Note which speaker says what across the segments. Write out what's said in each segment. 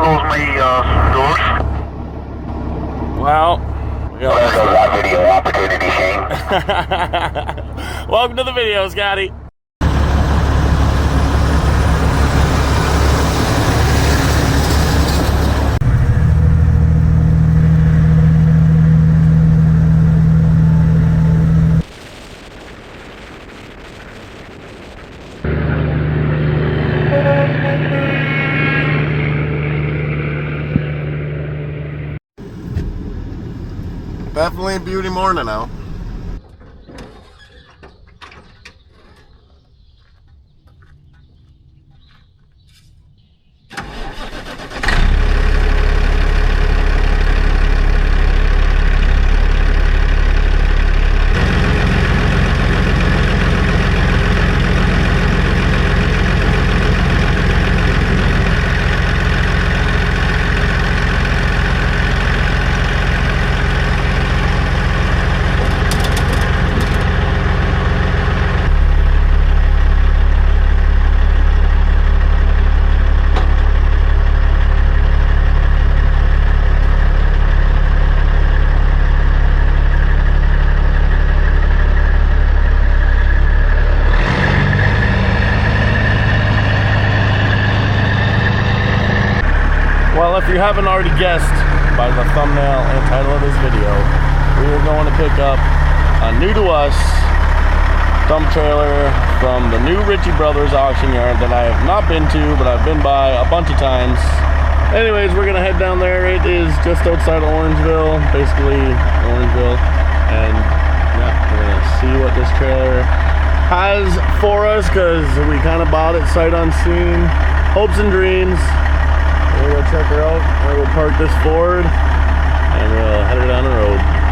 Speaker 1: close my doors.
Speaker 2: Well,
Speaker 1: There's that video opportunity, Shane.
Speaker 2: welcome to the video, Scotty.
Speaker 3: Definitely a beauty morning out.
Speaker 2: Well, if you haven't already guessed by the thumbnail and title of this video, we are going to pick up a new to us dump trailer from the new Ritchie Brothers auction yard that I have not been to, but I've been by a bunch of times. Anyways, we're going to head down there. It is just outside of Orangeville, basically Orangeville. And yeah, we're going to see what this trailer has for us, because we kind of bought it sight unseen. Hopes and dreams. We'll go check her out. We'll park this Ford and we'll head her down the road.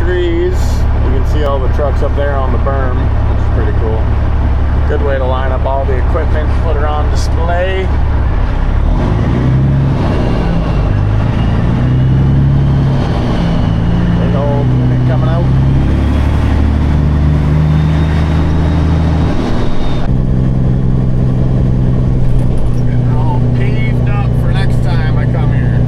Speaker 2: trees. You can see all the trucks up there on the berm, which is pretty cool. Good way to line up all the equipment, put it on display. Big old unit coming out. Getting all paved up for next time I come here.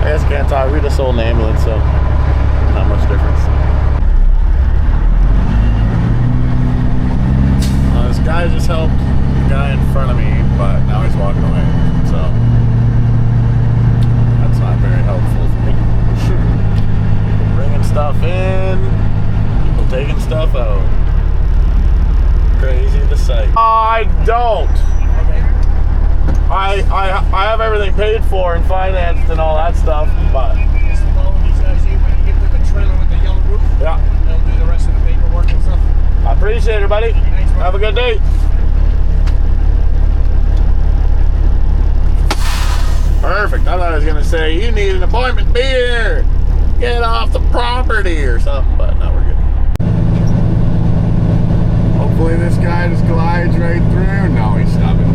Speaker 2: I guess can't talk. We just sold an ambulance, so not much difference. This guy just helped the guy in front of me, but now he's walking away, so that's not very helpful for me. People bringing stuff in, people taking stuff out. Crazy to sight. I don't. I have everything paid for and financed and all that stuff, but
Speaker 4: Just follow these guys in when you get to the trailer with the yellow roof.
Speaker 2: yeah,
Speaker 4: They'll do the rest of the paperwork and stuff.
Speaker 2: I appreciate it, buddy.
Speaker 4: Thanks, bro.
Speaker 2: Have a good day. Perfect. I thought I was gonna say you need an appointment beer. Get off the property or something, but no, we're good. Hopefully this guy just glides right through. No, he's stopping.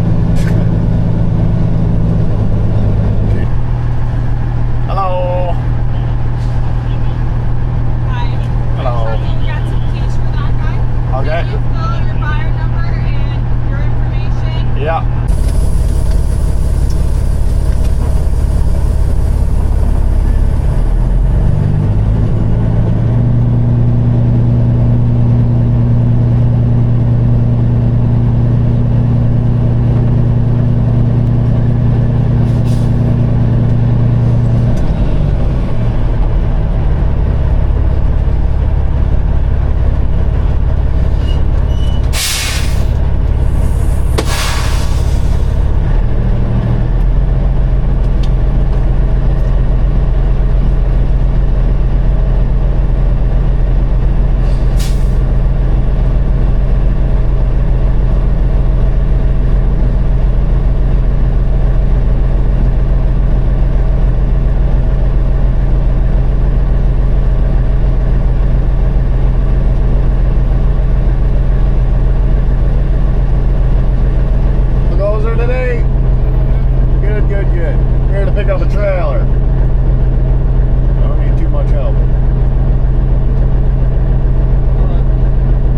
Speaker 2: Hello.
Speaker 5: Hi.
Speaker 2: Hello.
Speaker 5: You got some keys for that guy?
Speaker 2: Okay.
Speaker 5: Can you fill your buyer number and your information?
Speaker 2: Yeah. Pick up a trailer. I don't need too much help.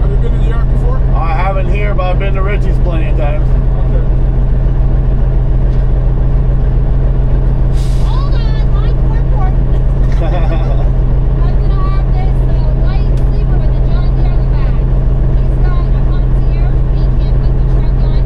Speaker 4: Have you been to the yard before?
Speaker 2: I haven't here, but I've been to Ritchie's plenty of times.
Speaker 5: Hold on, line 44. I'm gonna have this light sleeper with a John Deere on the back. He's got a concierge. He can't put the truck on.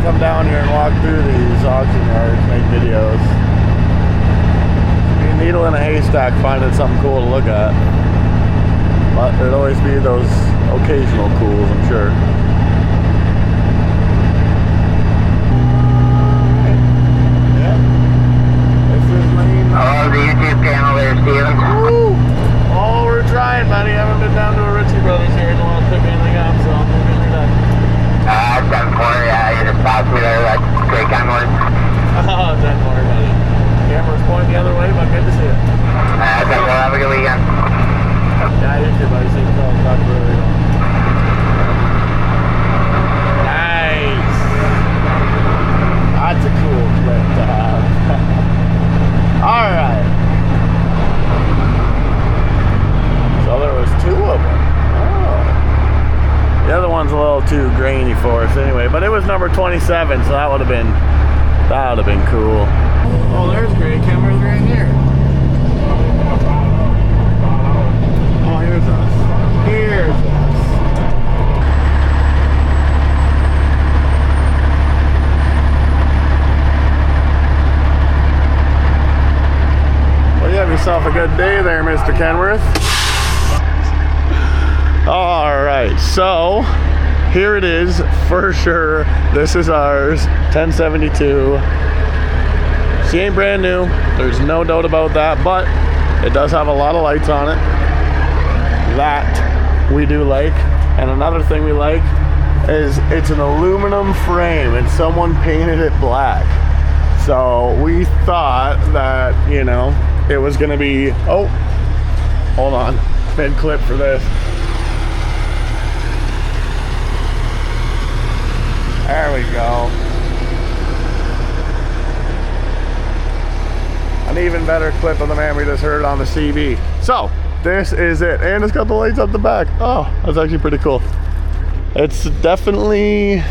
Speaker 2: come down here and walk through these auction yards, make videos. Be a needle in a haystack finding something cool to look at. But there'd always be those occasional cools, I'm sure. Yeah. This is Lane.
Speaker 1: Hello, the YouTube channel there, Steven.
Speaker 2: Woo! Oh, we're trying, buddy. I haven't been down to a Ritchie Brothers here. Don't want to pick anything up, so maybe you're done.
Speaker 1: 10-4, yeah, you just passed me there, that's great Kenworth.
Speaker 2: Oh, 10-4, buddy. Camera's pointing the other way, but good to see you.
Speaker 1: 10-4, have a good weekend.
Speaker 2: Yeah, you too, buddy. See you soon. Talk to you later. Nice. That's a cool clip to have. All right. So there was 2 of them. Oh. The other one's a little too grainy for us anyway, but it was number 27, so that would have been cool. Oh, there's great cameras right here. Oh, here's us. Here's us. Well, you have yourself a good day there, Mr. Kenworth. All right, so here it is for sure. This is ours, 1072. She ain't brand new. There's no doubt about that, but it does have a lot of lights on it. That we do like. And another thing we like is it's an aluminum frame and someone painted it black. So we thought that, you know, it was gonna be, oh, hold on, mid clip for this. There we go. An even better clip of the man we just heard on the CB. So, this is it. And it's got the lights up the back. Oh, that's actually pretty cool. It's definitely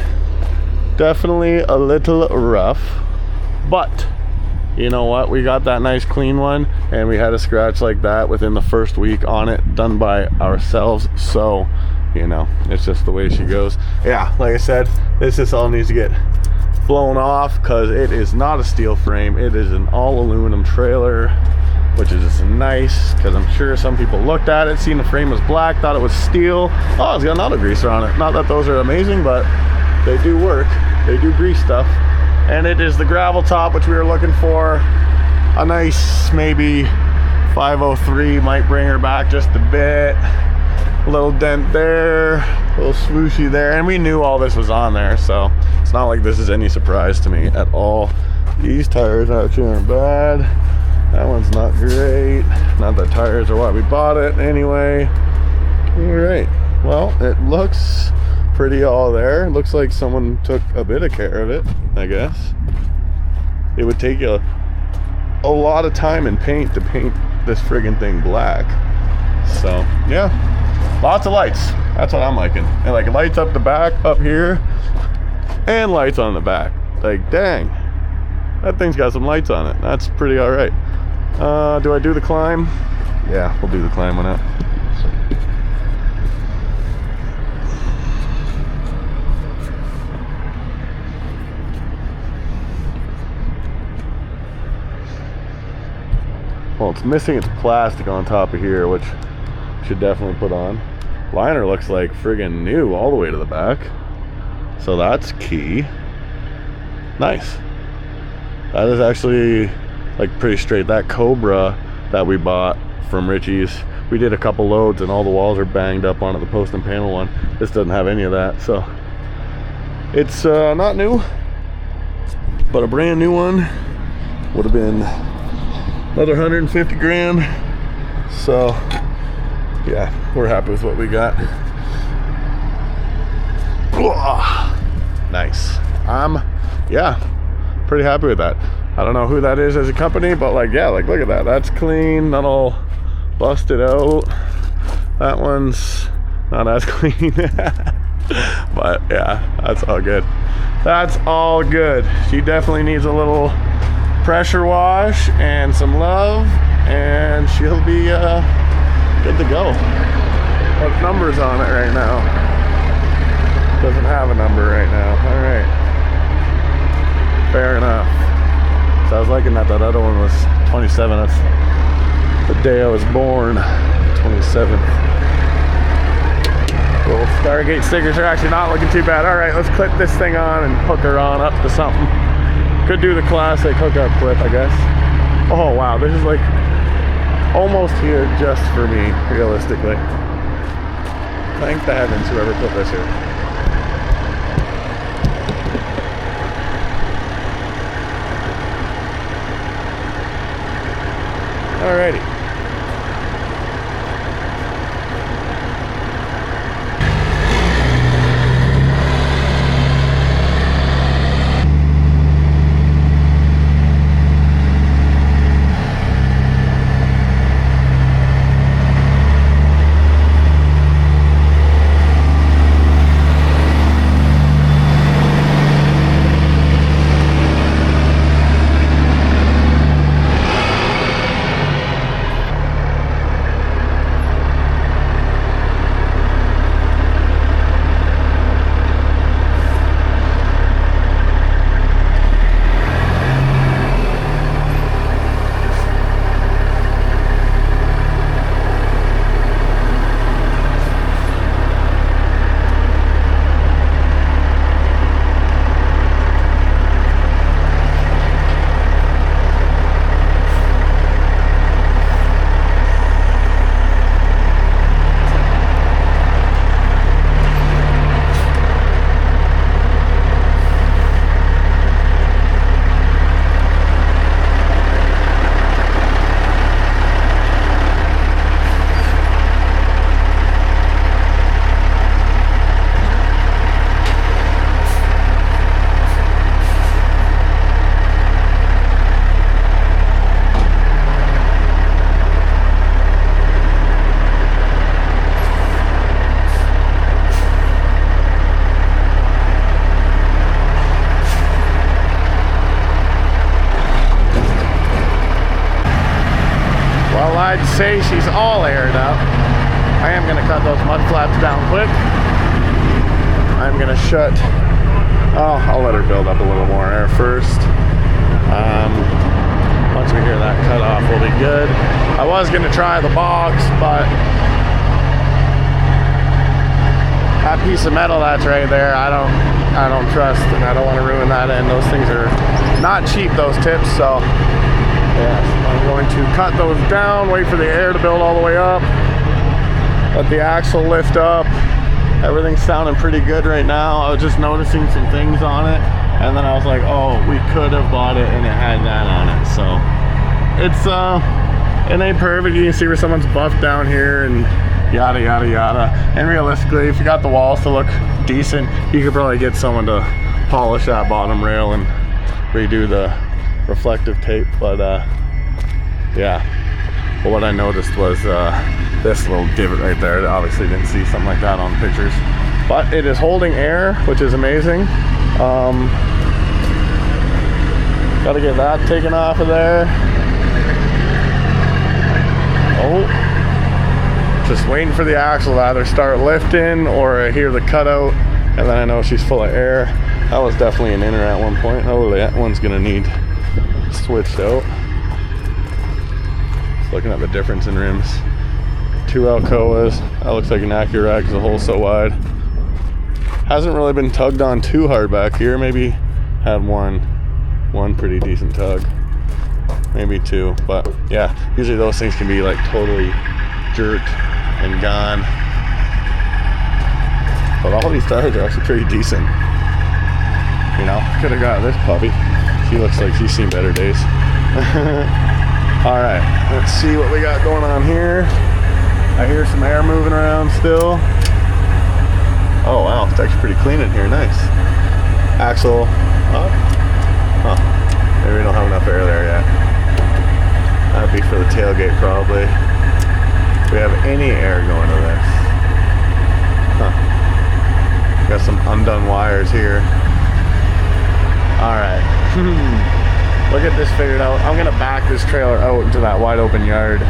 Speaker 2: a little rough. But, you know what? We got that nice clean one. And we had a scratch like that within the first week on it. Done by ourselves. So, you know, it's just the way she goes. Yeah, like I said, this just all needs to get blown off because it is not a steel frame. It is an all aluminum trailer, which is just nice because I'm sure some people looked at it, seen the frame was black, thought it was steel. Oh, it's got an auto greaser on it. Not that those are amazing, but they do work. They do grease stuff. And it is the gravel top, which we were looking for. A nice maybe 503 might bring her back just a bit. A little dent there, a little swooshy there, and we knew all this was on there, so it's not like this is any surprise to me at all. These tires actually aren't bad. That one's not great. Not that tires are why we bought it anyway. All right, well, it looks pretty all there. It looks like someone took a bit of care of it, I guess. It would take a lot of time and paint to paint this friggin' thing black. So, yeah. Lots of lights. That's what I'm liking. And like lights up the back, up here, and lights on the back. Like, dang. That thing's got some lights on it. That's pretty all right. Do I do the climb? Yeah, we'll do the climb one up. Well, it's missing its plastic on top of here, which should definitely put on. Liner looks like friggin' new all the way to the back, so that's key. Nice. That is actually like pretty straight. That Cobra that we bought from Ritchie's, we did a couple loads and all the walls are banged up onto the post and panel one. This doesn't have any of that, so it's not new, but a brand new one would have been another 150 grand. So yeah, we're happy with what we got. Nice. Yeah, pretty happy with that. I don't know who that is as a company, but like, yeah, like look at that. That's clean, not all busted out. That one's not as clean. But yeah, that's all good. That's all good. She definitely needs a little pressure wash and some love, and she'll be good to go. What number's on it right now? Doesn't have a number right now. All right. was liking that other one was 27th. The day I was born, 27th. Little Stargate stickers are actually not looking too bad. All right, let's clip this thing on and hook her on up to something. Could do the classic hookup clip, I guess. Oh wow, this is like almost here just for me, realistically. Thank the heavens whoever put this here. Alrighty. I'd say she's all aired up. I am gonna cut those mud flaps down quick. I'm gonna shut, I'll let her build up a little more air first. Once we hear that cut off, we'll be good. I was gonna try the box, but that piece of metal that's right there, I don't trust, and I don't want to ruin that end. Those things are not cheap, those tips, so yes, I'm going to cut those down, wait for the air to build all the way up, let the axle lift up. Everything's sounding pretty good right now. I was just noticing some things on it, and then I was like, oh, we could have bought it and it had that on it. So it's it ain't perfect. You can see where someone's buffed down here and yada yada yada. And realistically, if you got the walls to look decent, you could probably get someone to polish that bottom rail and redo the reflective tape. But yeah, but what I noticed was this little divot right there. I obviously didn't see something like that on pictures, but it is holding air, which is amazing. Gotta get that taken off of there. Oh, just waiting for the axle to either start lifting or I hear the cutout, and then I know she's full of air. That was definitely an inner at one point. Oh, that one's gonna need switched out. Just looking at the difference in rims. 2 Alcoas. That looks like an Acura because the hole's so wide. Hasn't really been tugged on too hard back here. Maybe had one pretty decent tug, maybe two. But yeah, usually those things can be like totally jerked and gone. But all these tires are actually pretty decent. You know, could have got this puppy. She looks like she's seen better days. All right, let's see what we got going on here. I hear some air moving around still. Oh wow, it's actually pretty clean in here, nice. Axle up. Huh, maybe we don't have enough air there yet. That'd be for the tailgate probably. Do we have any air going to this? Huh. Got some undone wires here. All right. We'll get this figured out. I'm gonna back this trailer out into that wide open yard.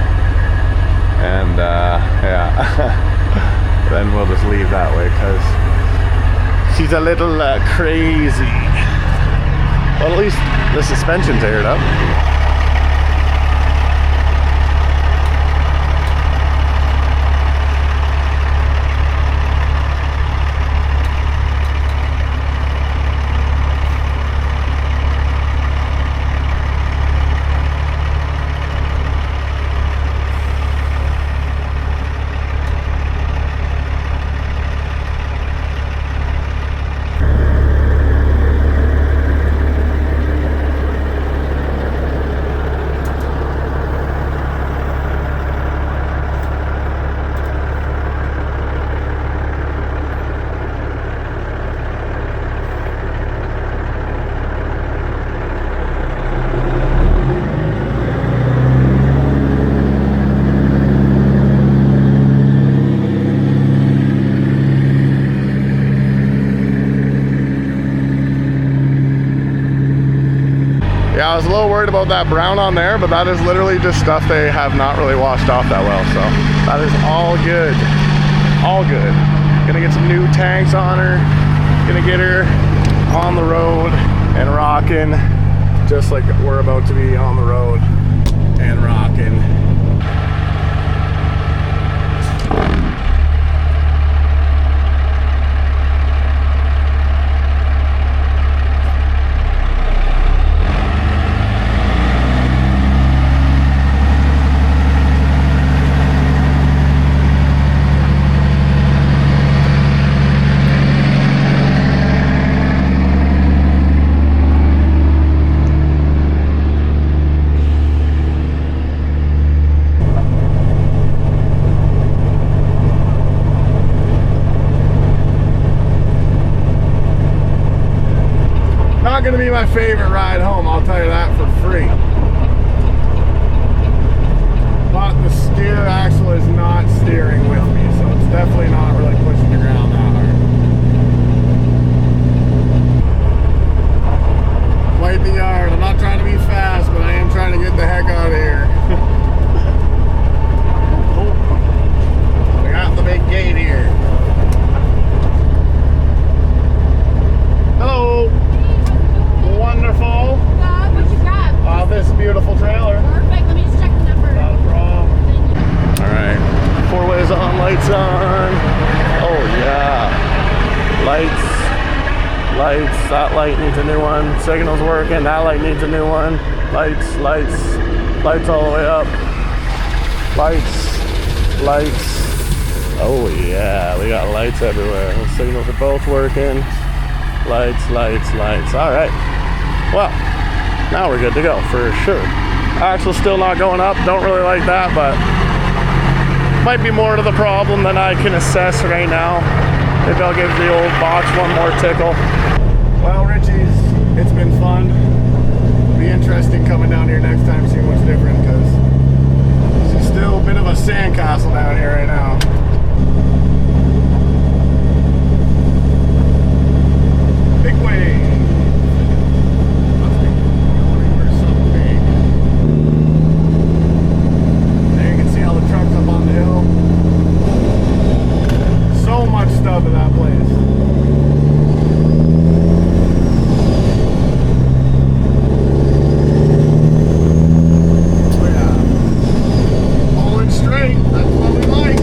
Speaker 2: And yeah, then we'll just leave that way because she's a little crazy. Well, at least the suspension's aired up. Yeah, I was a little worried about that brown on there, but that is literally just stuff they have not really washed off that well. So that is all good. All good. Gonna get some new tanks on her. Gonna get her on the road and rocking, just like we're about to be on the road and rocking. Not gonna be my favorite ride home, I'll tell you that for free. But the steer axle is not steering with me, so it's definitely not really pushing the ground that hard. Quite the yard. I'm not trying to be fast, but I am trying to get the heck out of here. Oh, we got the big gate here. Hello. Wonderful.
Speaker 5: What you got?
Speaker 2: This beautiful trailer.
Speaker 5: Perfect. Let me just check the number.
Speaker 2: Not a problem. All right. 4 ways on, lights on. Oh yeah. Lights. Lights. That light needs a new one. Signal's working. That light needs a new one. Lights. Lights. Lights all the way up. Lights. Lights. Oh yeah. We got lights everywhere. The signals are both working. Lights. Lights. Lights. All right. Well, now we're good to go for sure. Axle's still not going up. Don't really like that, but might be more to the problem than I can assess right now. Maybe I'll give the old box one more tickle. Well, Ritchie's, it's been fun. It'll be interesting coming down here next time, seeing what's different, because this is still a bit of a sandcastle down here right now. Big wave. So much stuff in that place. Oh yeah. Pulling straight, that's what we like.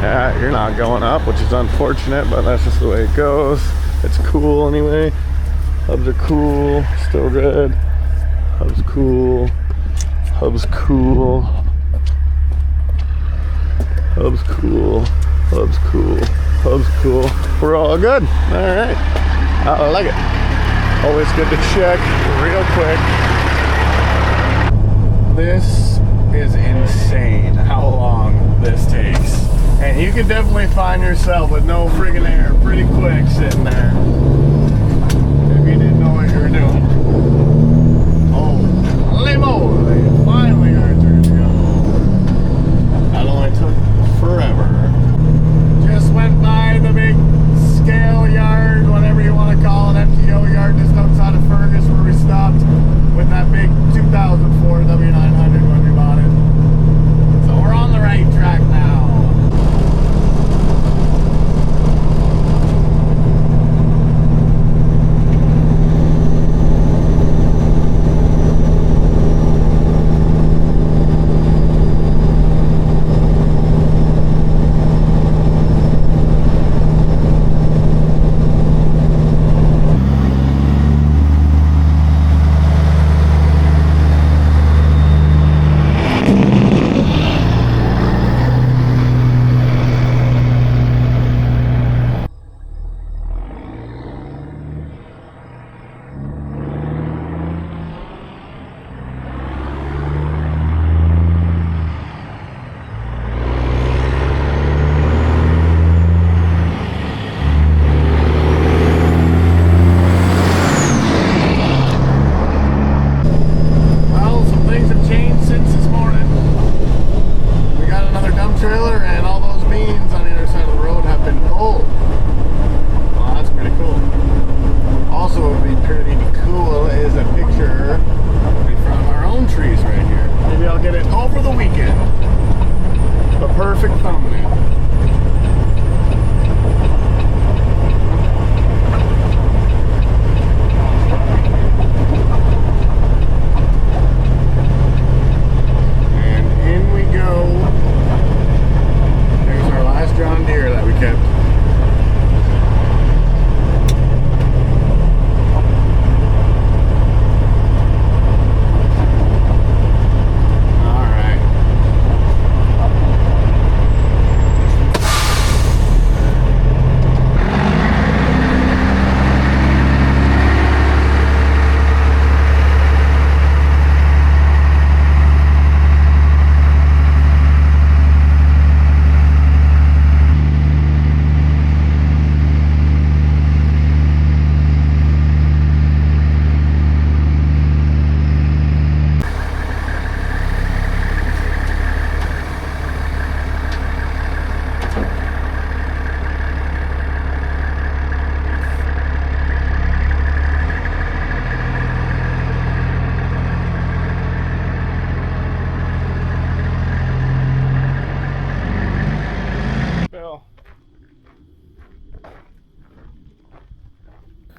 Speaker 2: Yeah, you're not going up, which is unfortunate, but that's just the way it goes. It's cool anyway. Hubs are cool, still red. Hubs cool. Hubs cool. Hubs cool. Hubs cool. Hubs cool. We're all good. All right. I like it. Always good to check real quick. This is insane how long this takes. And you can definitely find yourself with no friggin' air pretty quick sitting there. If you didn't know what you were doing. Holy moly. Finally our turn to go. That only took forever. Just went by the big scale yard, whatever you want to call it, MTO yard just outside of Fergus where we stopped with that big 2004 W900 when we bought it. So we're on the right track now.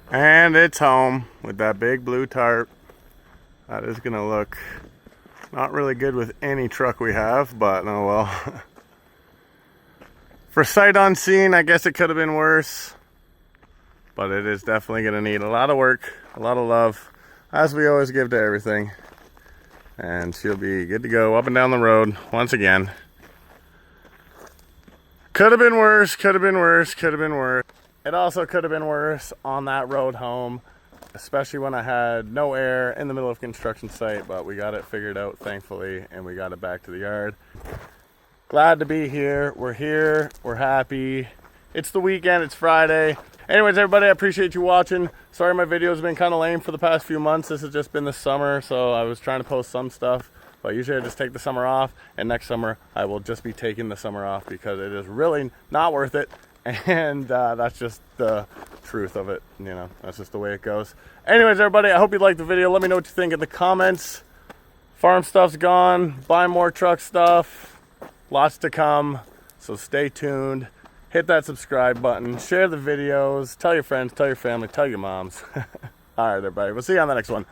Speaker 2: And it's home with that big blue tarp. That is gonna look not really good with any truck we have, but oh well. For sight unseen, I guess it could have been worse, but it is definitely gonna need a lot of work, a lot of love, as we always give to everything. And she'll be good to go up and down the road once again. Could have been worse, could have been worse, could have been worse. It also could have been worse on that road home, especially when I had no air in the middle of construction site, but we got it figured out, thankfully, and we got it back to the yard. Glad to be here. We're happy. It's the weekend, it's Friday. Anyways, everybody, I appreciate you watching. Sorry my video's been kind of lame for the past few months. This has just been the summer, so I was trying to post some stuff, but usually I just take the summer off, and next summer I will just be taking the summer off because it is really not worth it. And that's just the truth of it, you know, that's just the way it goes. Anyways, everybody, I hope you liked the video. Let me know what you think in the comments. Farm stuff's gone, buy more truck stuff, lots to come, so stay tuned. Hit that subscribe button, share the videos, tell your friends, tell your family, tell your moms. All right, everybody, we'll see you on the next one.